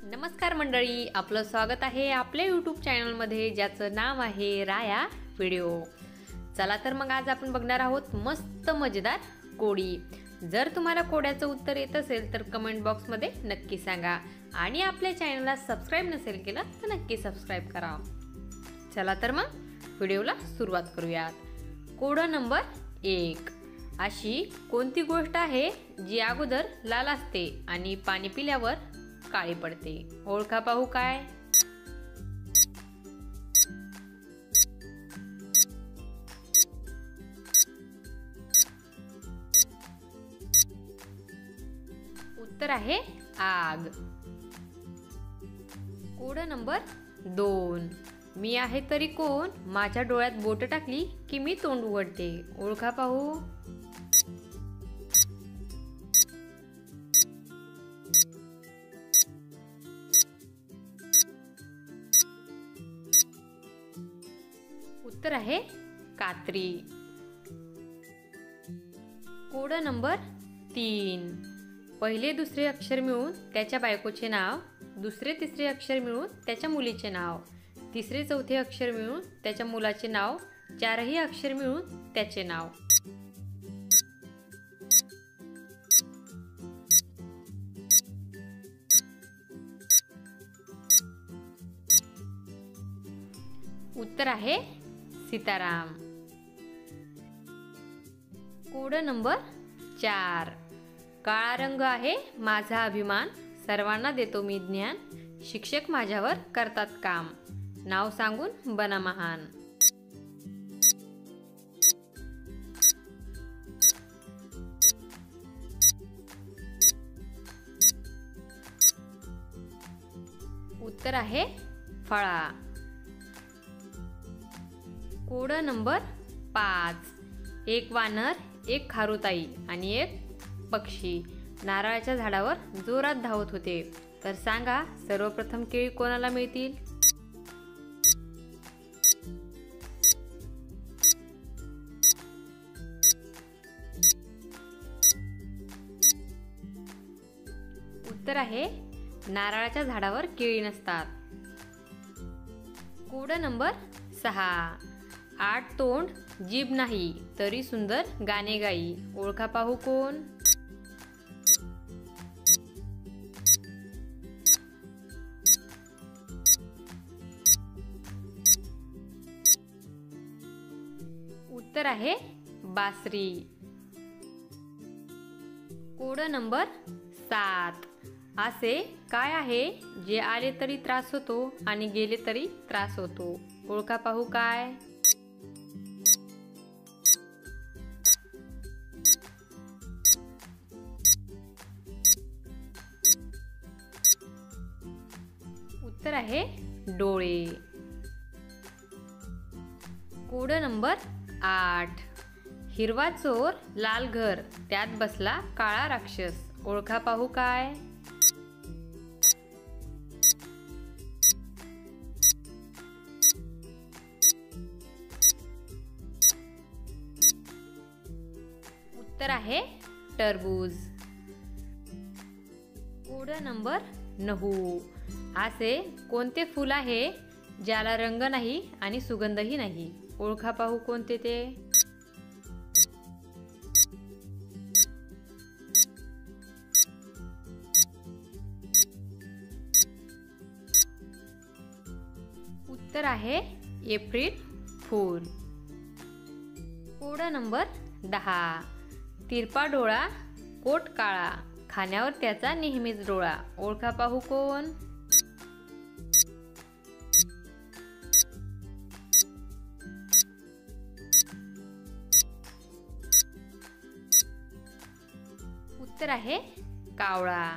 नमस्कार मंडळी, आपलं स्वागत आहे आपल्या यूट्यूब चॅनलमध्ये ज्याचं नाव आहे राया व्हिडिओ। चला तर मग आज आपण बघणार आहोत मस्त मजेदार कोडी। जर तुम्हाला कोड्याचं उत्तर येत असेल तर कमेंट बॉक्समध्ये नक्की सांगा आणि आपल्या चॅनलला सबस्क्राइब नसेल केलं तर नक्की सबस्क्राइब करा। चला तर मग व्हिडिओला सुरुवात करूयात। कोडा नंबर 1। अशी कोणती गोष्ट आहे जी अगोदर लाल असते आणि पाणी पिल्यावर काळी पडते? ओळखा पाहू काय? उत्तर आहे आग। Code number 2। मी आहे तरी कोण, माझ्या डोळ्यात बोट टाकली की मी तोंड उघडते। ओळखा पाहू। उत्तर आहे कात्री। Code number 3। पहिले दुसरे अक्षर मिळून त्याच्या बायकोचे नाव, दुसरे तिसरे अक्षर मिळून त्याच्या मुलीचे नाव, तिसरे चौथे अक्षर मिळून त्याच्या मुलाचे नाव, चारही अक्षर मिळून त्याचे नाव। उत्तर आहे सीताराम। Code number 4। काळा रंग आहे माझा अभिमान, सर्वांना देतो मी ज्ञान, शिक्षक माझ्यावर करतात काम, नाव सांगून बना महान। उत्तर आहे फळा। Code number 5। एक वानर, एक खारुताई आणि एक पक्षी नारळाच्या झाडावर जोरात धावत होते, तर सांगा सर्वप्रथम केळी कोणाला मिळतील? उत्तर आहे नारळाच्या झाडावर केळी नसतात। Code number 6। 8 तोंड जीभ नाही तरी सुंदर गाणे गाई, ओळखा पाहू कोण? उत्तर आहे बासरी। Code number 7। असे काय आहे जे आले तरी त्रास होतो आणि गेले तरी त्रास होतो? ओळखा पाहू काय? उत्तर आहे डोळे। Code number 8। हिरवा चोर लाल घर, त्यात बसला काळा राक्षस, ओळखा पाहू काय? उत्तर आहे टरबूज। Code number 9। असे कोणते फूल आहे ज्याला रंग नाही आणि सुगंधही नाही? ओळखा पाहू कोणते ते? उत्तर आहे एप्रिल फूल। Code number 10। तिरपा डोळा, कोट काळा, खाण्यावर त्याचा नेहमीच डोळा, ओळखा पाहू कोण? उत्तर आहे कावळा।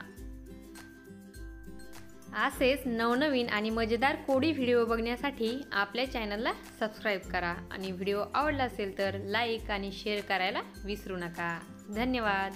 असेच नवनवीन आणि मजेदार कोडी व्हिडिओ बघण्यासाठी आपल्या चॅनलला सबस्क्राइब करा आणि व्हिडिओ आवडला असेल तर लाईक आणि शेअर करायला विसरू नका। धन्यवाद।